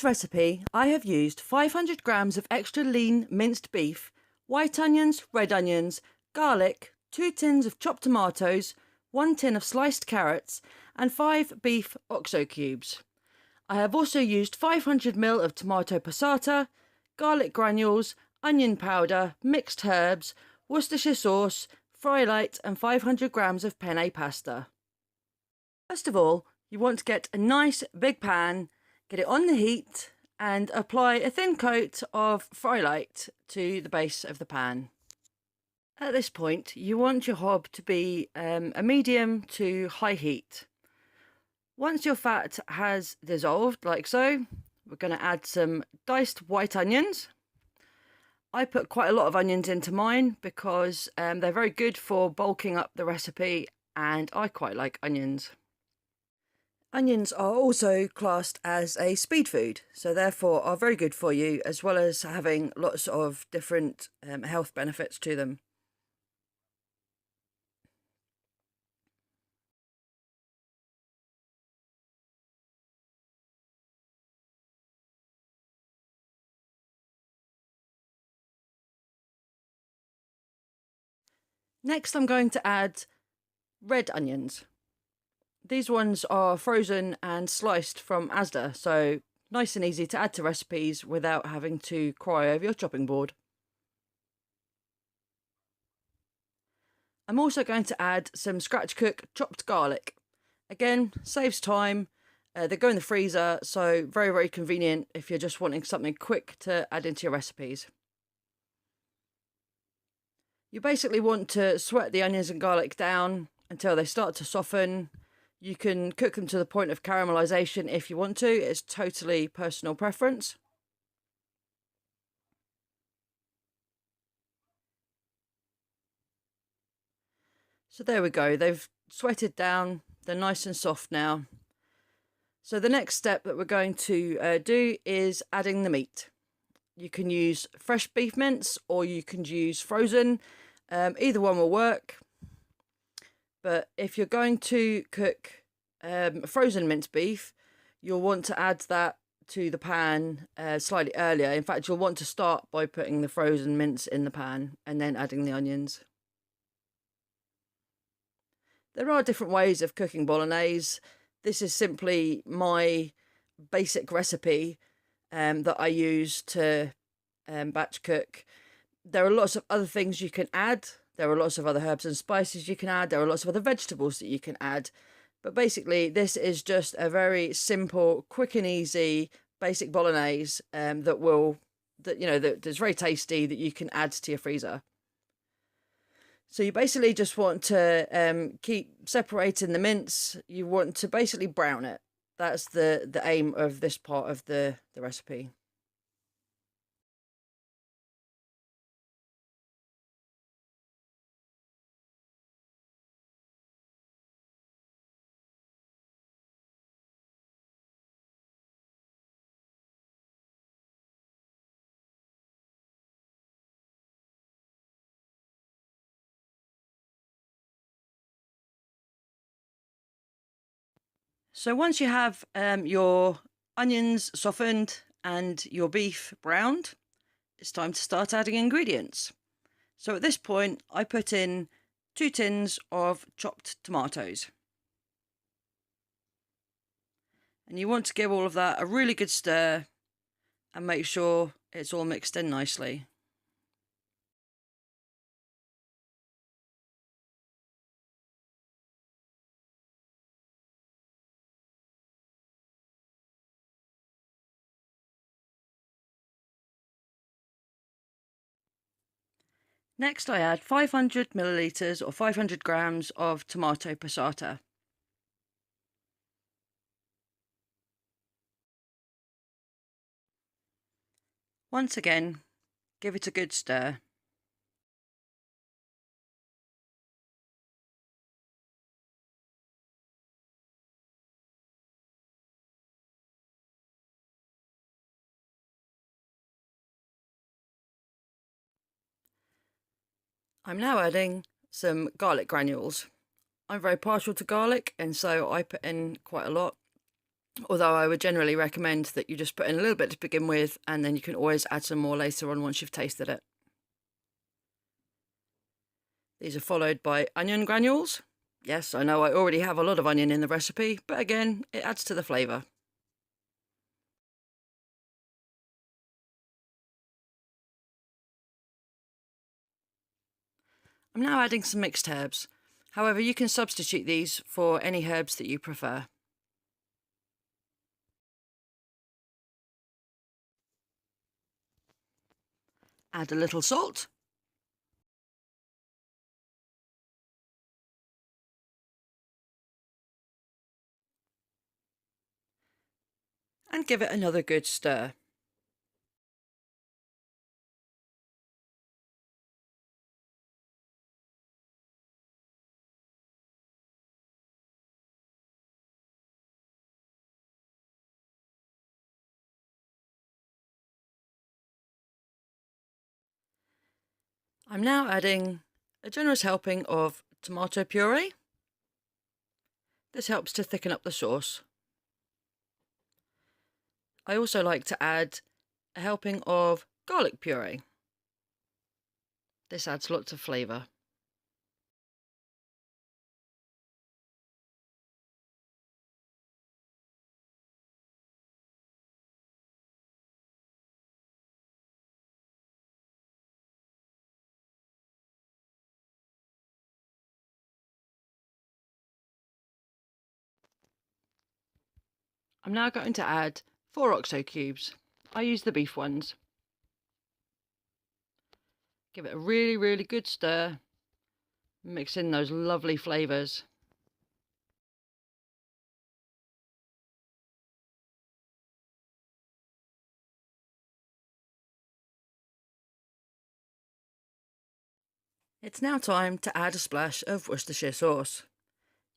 this recipe, I have used 500 grams of extra lean minced beef, white onions, red onions, garlic, 2 tins of chopped tomatoes, 1 tin of sliced carrots, and 5 beef oxo cubes. I have also used 500 ml of tomato passata, garlic granules, onion powder, mixed herbs, Worcestershire sauce, fry light, and 500 grams of penne pasta. First of all, you want to get a nice big pan, get it on the heat, and apply a thin coat of fry light to the base of the pan. At this point, you want your hob to be a medium to high heat. Once your fat has dissolved, like so, we're going to add some diced white onions. I put quite a lot of onions into mine because they're very good for bulking up the recipe, and I quite like onions. Onions are also classed as a speed food, so therefore are very good for you, as well as having lots of different health benefits to them. Next, I'm going to add red onions. These ones are frozen and sliced from Asda, so nice and easy to add to recipes without having to cry over your chopping board. I'm also going to add some scratch cook chopped garlic. Again, saves time. They go in the freezer, so very, very convenient if you're just wanting something quick to add into your recipes. You basically want to sweat the onions and garlic down until they start to soften. You can cook them to the point of caramelization if you want to. It's totally personal preference. So there we go. They've sweated down. They're nice and soft now. So the next step that we're going to do is adding the meat. You can use fresh beef mince or you can use frozen. Either one will work. But if you're going to cook frozen minced beef, you'll want to add that to the pan slightly earlier. In fact, you'll want to start by putting the frozen mince in the pan and then adding the onions. There are different ways of cooking bolognese. This is simply my basic recipe that I use to batch cook. There are lots of other things you can add. There are lots of other herbs and spices you can add. There are lots of other vegetables that you can add. But basically, this is just a very simple, quick and easy basic bolognese that's very tasty, that you can add to your freezer. So you basically just want to keep separating the mince. You want to basically brown it. That's the aim of this part of the recipe. So once you have your onions softened and your beef browned, it's time to start adding ingredients. So at this point, I put in 2 tins of chopped tomatoes. And you want to give all of that a really good stir and make sure it's all mixed in nicely. Next, I add 500 millilitres or 500 grams of tomato passata. Once again, give it a good stir. I'm now adding some garlic granules. I'm very partial to garlic, and so I put in quite a lot. although I would generally recommend that you just put in a little bit to begin with, and then you can always add some more later on once you've tasted it. These are followed by onion granules. Yes, I know I already have a lot of onion in the recipe, but again, it adds to the flavour. I'm now adding some mixed herbs. However, you can substitute these for any herbs that you prefer. Add a little salt. And give it another good stir. I'm now adding a generous helping of tomato puree. This helps to thicken up the sauce. I also like to add a helping of garlic puree. This adds lots of flavour. I'm now going to add 4 OXO cubes. I use the beef ones. Give it a really good stir. Mix in those lovely flavours. It's now time to add a splash of Worcestershire sauce.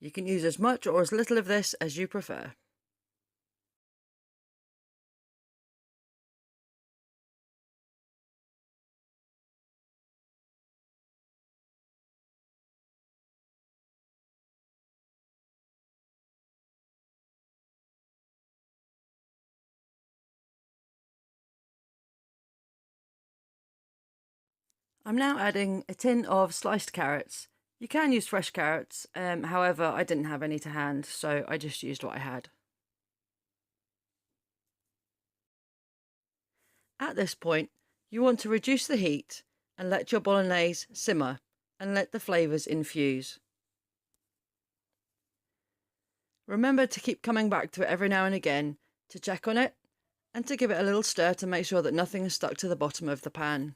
You can use as much or as little of this as you prefer. I'm now adding a tin of sliced carrots. You can use fresh carrots, however I didn't have any to hand, so I just used what I had. At this point, you want to reduce the heat and let your bolognese simmer and let the flavours infuse. Remember to keep coming back to it every now and again to check on it and to give it a little stir to make sure that nothing is stuck to the bottom of the pan.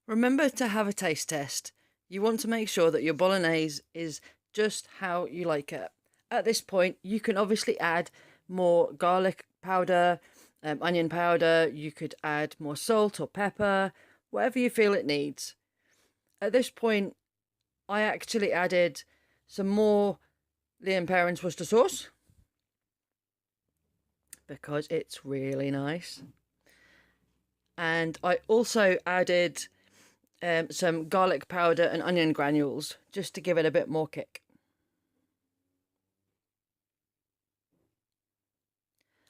Remember to have a taste test. You want to make sure that your bolognese is just how you like it. At this point, you can obviously add more garlic powder, onion powder, you could add more salt or pepper, whatever you feel it needs. At this point, I actually added some more Lea & Perrins Worcester sauce because it's really nice. And I also added some garlic powder and onion granules just to give it a bit more kick.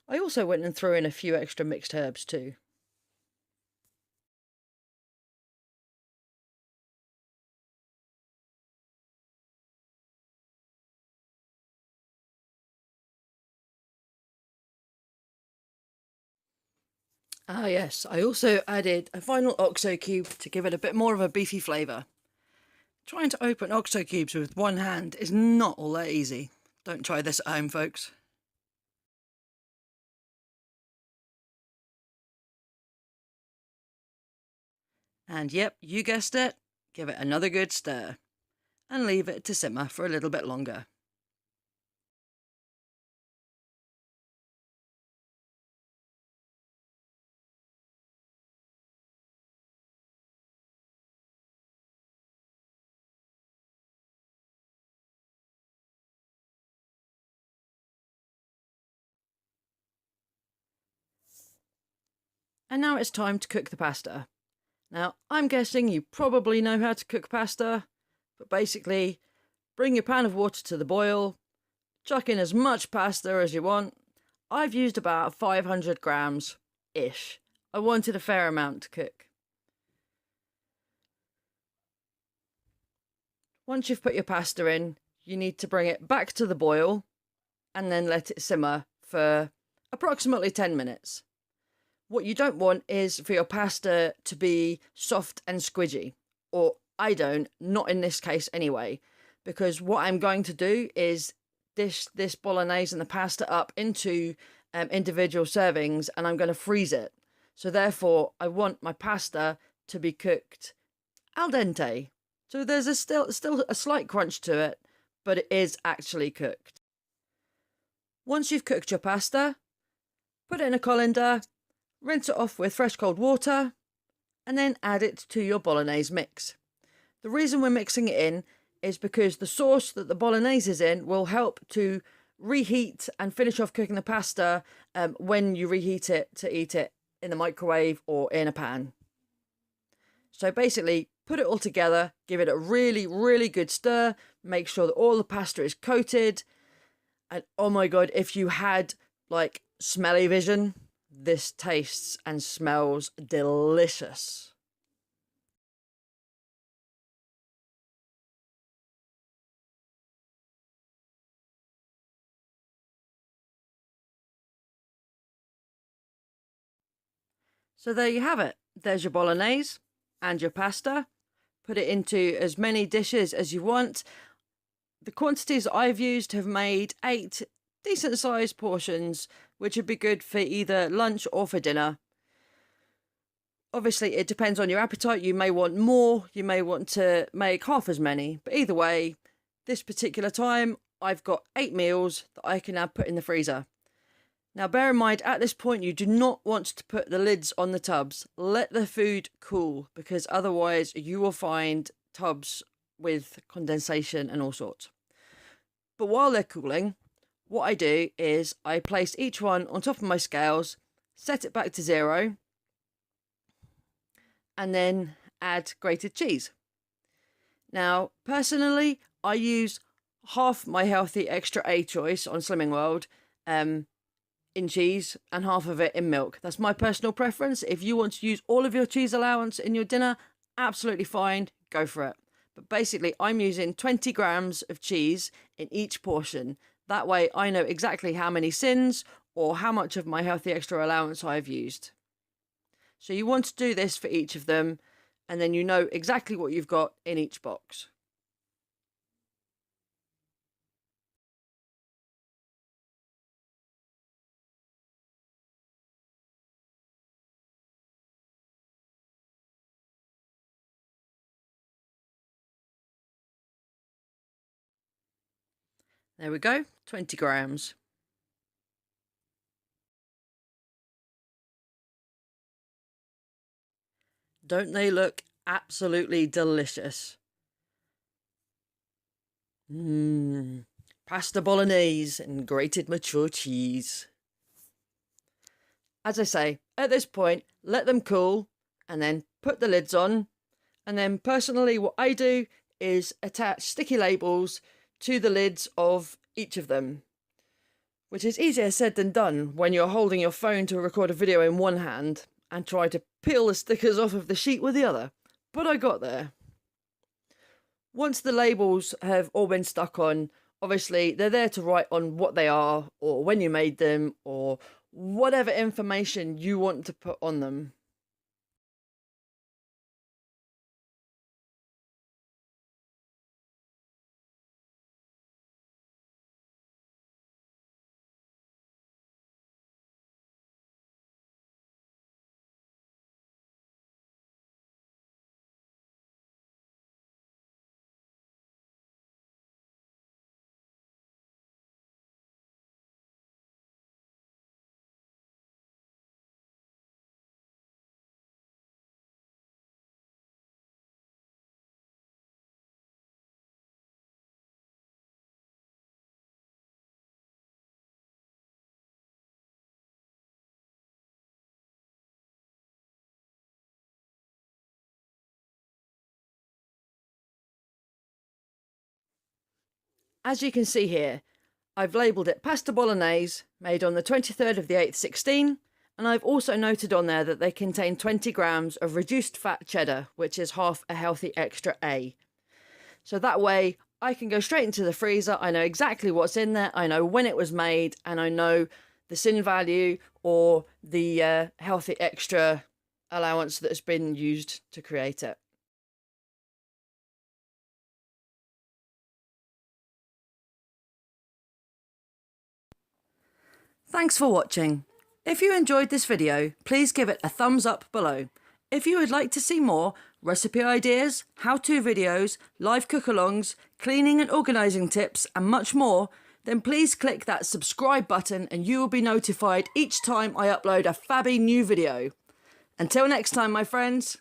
I also went and threw in a few extra mixed herbs too. Ah yes, I also added a final OXO cube to give it a bit more of a beefy flavour. Trying to open OXO cubes with one hand is not all that easy. Don't try this at home, folks. And yep, you guessed it, give it another good stir and leave it to simmer for a little bit longer. And now it's time to cook the pasta. Now, I'm guessing you probably know how to cook pasta, but basically, bring your pan of water to the boil, chuck in as much pasta as you want. I've used about 500 grams-ish. I wanted a fair amount to cook. Once you've put your pasta in, you need to bring it back to the boil and then let it simmer for approximately 10 minutes. What you don't want is for your pasta to be soft and squidgy, or I don't, not in this case anyway, because what I'm going to do is dish this bolognese and the pasta up into individual servings, and I'm going to freeze it. So therefore, I want my pasta to be cooked al dente. So there's still a slight crunch to it, but it is actually cooked. Once you've cooked your pasta, put it in a colander, rinse it off with fresh cold water, and then add it to your bolognese mix. The reason we're mixing it in is because the sauce that the bolognese is in will help to reheat and finish off cooking the pasta when you reheat it to eat it in the microwave or in a pan. So basically, put it all together, give it a really, really good stir, make sure that all the pasta is coated, and oh my god, if you had like smelly vision, this tastes and smells delicious. So there you have it. There's your bolognese and your pasta. Put it into as many dishes as you want. The quantities I've used have made 8 decent sized portions, which would be good for either lunch or for dinner. Obviously, it depends on your appetite. You may want more, you may want to make half as many, but either way, this particular time, I've got 8 meals that I can now put in the freezer. Now, bear in mind, at this point, you do not want to put the lids on the tubs. Let the food cool, because otherwise you will find tubs with condensation and all sorts. But while they're cooling, what I do is I place each one on top of my scales, set it back to 0, and then add grated cheese. Now, personally, I use half my healthy extra A choice on Slimming World in cheese and half of it in milk. That's my personal preference. If you want to use all of your cheese allowance in your dinner, absolutely fine, go for it. But basically, I'm using 20 grams of cheese in each portion. That way, I know exactly how many sins or how much of my healthy extra allowance I've used. So you want to do this for each of them, and then you know exactly what you've got in each box. There we go, 20 grams. Don't they look absolutely delicious? Pasta bolognese and grated mature cheese. As I say, at this point, let them cool and then put the lids on. And then personally, what I do is attach sticky labels to the lids of each of them, which is easier said than done when you're holding your phone to record a video in one hand and try to peel the stickers off of the sheet with the other. But I got there. Once the labels have all been stuck on, obviously they're there to write on what they are, or when you made them, or whatever information you want to put on them. as you can see here, I've labelled it pasta bolognese, made on the 23rd of the 8th, 16, and I've also noted on there that they contain 20 grams of reduced fat cheddar, which is half a healthy extra A. So that way I can go straight into the freezer, I know exactly what's in there, I know when it was made, and I know the sin value or the healthy extra allowance that's been used to create it. Thanks for watching. If you enjoyed this video, please give it a thumbs up below. If you would like to see more recipe ideas, how-to videos, live cook-alongs, cleaning and organising tips and much more, then please click that subscribe button and you will be notified each time I upload a fabby new video. Until next time, my friends.